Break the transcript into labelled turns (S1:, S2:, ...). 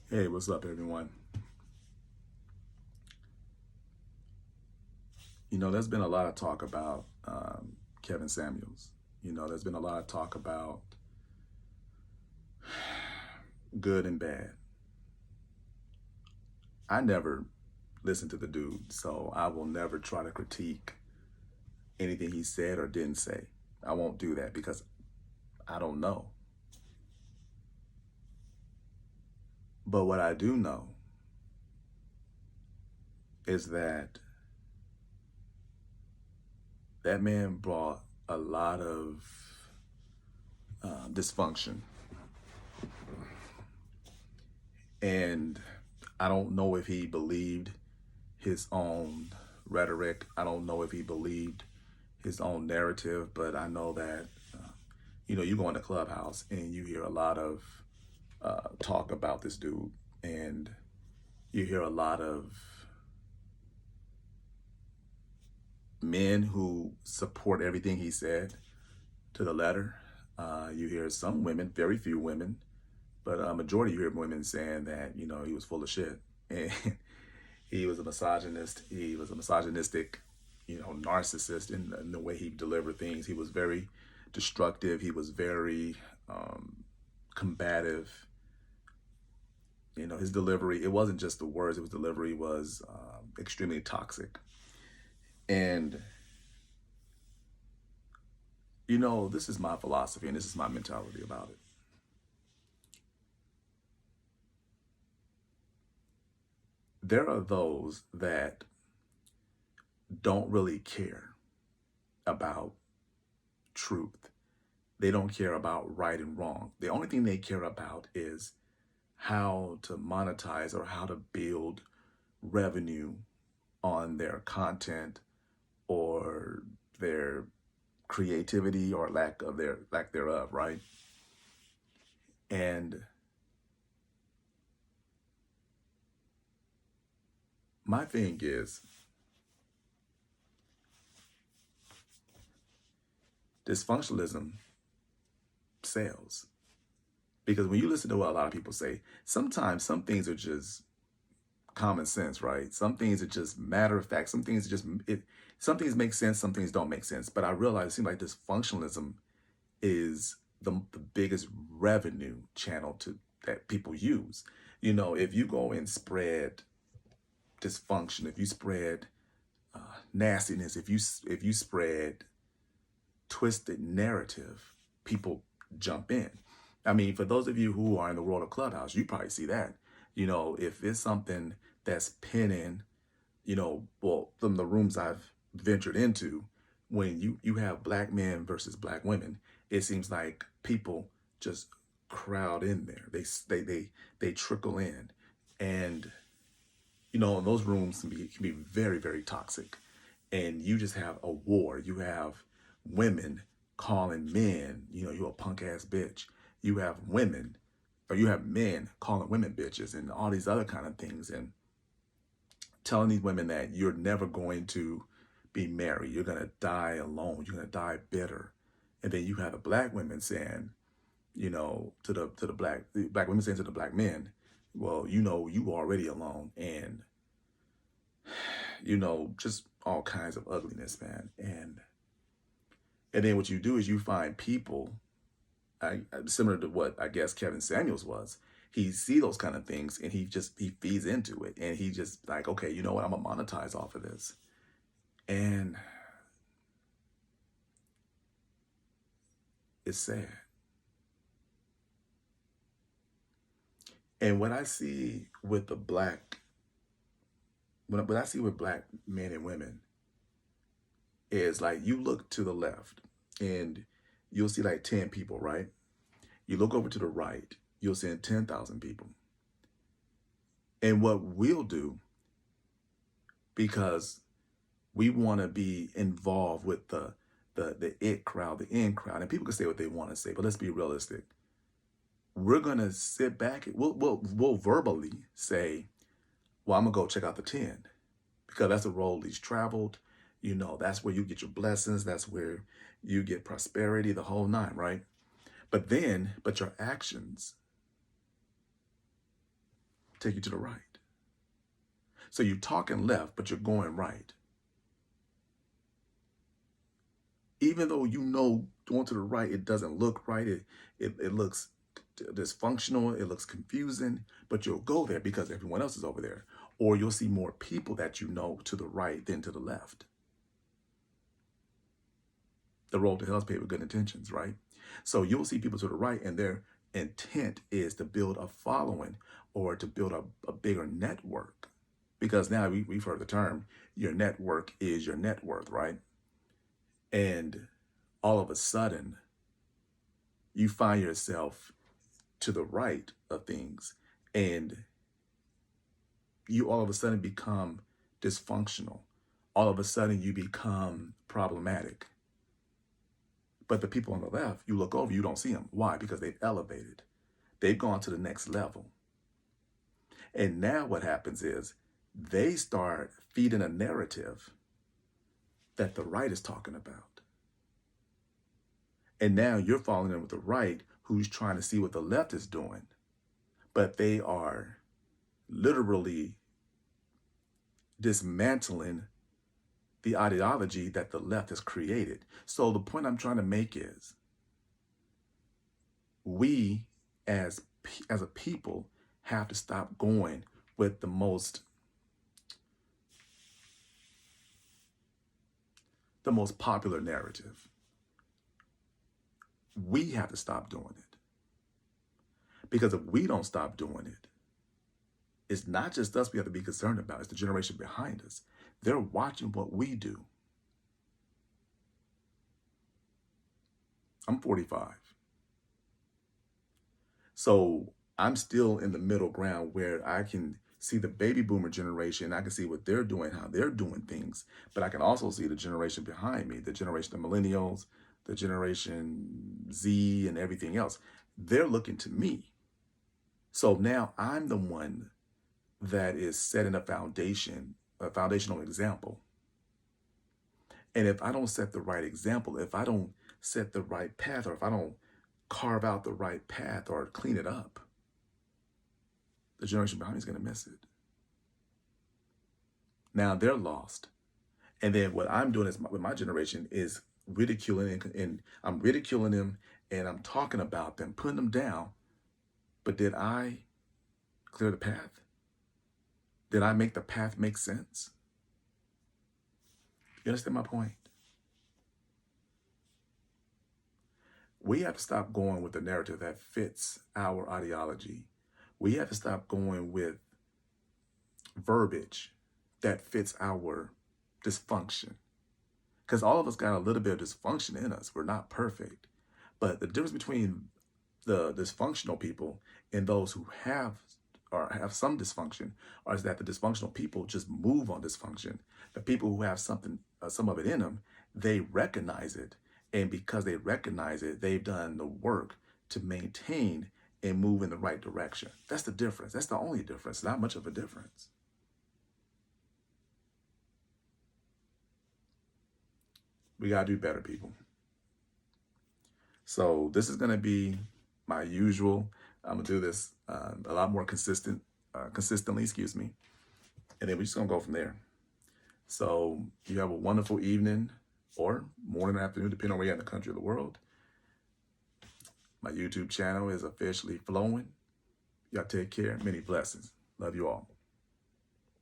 S1: Hey, what's up, everyone? There's been a lot of talk about Kevin Samuels. There's been a lot of talk about good and bad. I never listened to the dude, so I will never try to critique anything he said or didn't say. I won't do that because I don't know. But what I do know is that that man brought a lot of dysfunction. And I don't know if he believed his own rhetoric. I don't know if he believed his own narrative, but I know that, you go in the clubhouse and you hear a lot of talk about this dude, and you hear a lot of men who support everything he said to the letter. You hear some women, very few women, but a majority you hear women saying that, he was full of shit. And he was a misogynist. He was a misogynistic, narcissist in the way he delivered things. He was very destructive. He was very combative. His delivery, it wasn't just the words, his delivery was extremely toxic. And, this is my philosophy and this is my mentality about it. There are those that don't really care about truth. They don't care about right and wrong. The only thing they care about is how to monetize or how to build revenue on their content or their creativity or lack thereof, right? And my thing is, dysfunctionalism sells. Because when you listen to what a lot of people say, sometimes some things are just common sense, right? Some things are just matter of fact. Some things some things make sense, some things don't make sense. But I realize it seems like dysfunctionalism is the biggest revenue channel that people use. If you go and spread dysfunction, if you spread nastiness, if you spread twisted narrative, people jump in. I mean, for those of you who are in the world of Clubhouse, you probably see that. If it's something that's pinning, well, from the rooms I've ventured into, when you have black men versus black women, it seems like people just crowd in there. They trickle in, and those rooms can be very, very toxic, and you just have a war. You have women calling men, you a punk ass bitch. You have women, or you have men calling women bitches, and all these other kind of things, and telling these women that you're never going to be married. You're gonna die alone. You're gonna die bitter. And then you have the black women saying, to the black women saying to the black men, well, you already alone, and just all kinds of ugliness, man. And then what you do is you find people, similar to what I guess Kevin Samuels was. He see those kind of things and he feeds into it, and he just like, okay, you know what, I'm gonna monetize off of this. And it's sad. And what I see with what I see with black men and women is, like, you look to the left and you'll see like 10 people, right? You look over to the right, you'll see 10,000 people. And what we'll do, because we want to be involved with the it crowd, the in crowd, and people can say what they want to say, but let's be realistic. We're gonna sit back. We'll verbally say, "Well, I'm gonna go check out the 10," because that's the road he's traveled. That's where you get your blessings. That's where you get prosperity, the whole nine, right? But your actions take you to the right. So you're talking left, but you're going right. Even though you know going to the right, it doesn't look right. It looks dysfunctional. It looks confusing, but you'll go there because everyone else is over there. Or you'll see more people that you know to the right than to the left. The road to hell is paved with good intentions, right? So you'll see people to the right and their intent is to build a following or to build a bigger network. Because now we've heard the term, your network is your net worth, right? And all of a sudden, you find yourself to the right of things and you all of a sudden become dysfunctional. All of a sudden you become problematic. But the people on the left, you look over, you don't see them. Why? Because they've elevated. They've gone to the next level. And now what happens is they start feeding a narrative that the right is talking about. And now you're falling in with the right who's trying to see what the left is doing. But they are literally dismantling the ideology that the left has created. So the point I'm trying to make is we as a people have to stop going with the most popular narrative. We have to stop doing it. Because if we don't stop doing it, it's not just us we have to be concerned about, it's the generation behind us. They're watching what we do. I'm 45. So I'm still in the middle ground where I can see the baby boomer generation. I can see what they're doing, how they're doing things. But I can also see the generation behind me, the generation of millennials, the generation Z and everything else. They're looking to me. So now I'm the one that is setting a foundational example. And if I don't set the right example, if I don't set the right path, or if I don't carve out the right path or clean it up, the generation behind me is going to miss it. Now they're lost. And then what I'm doing with my generation is ridiculing, and I'm ridiculing them and I'm talking about them, putting them down. But did I clear the path? Did I make the path make sense? You understand my point? We have to stop going with the narrative that fits our ideology. We have to stop going with verbiage that fits our dysfunction. Because all of us got a little bit of dysfunction in us. We're not perfect. But the difference between the dysfunctional people and those who have some dysfunction is that the dysfunctional people just move on dysfunction. The people who have some of it in them, they recognize it. And because they recognize it, they've done the work to maintain and move in the right direction. That's the difference. That's the only difference. Not much of a difference. We got to do better, people. So this is going to be my usual. I'm going to do this a lot more consistently, and then we're just going to go from there. So you have a wonderful evening or morning or afternoon, depending on where you're in the country or the world. My YouTube channel is officially flowing. Y'all take care. Many blessings. Love you all.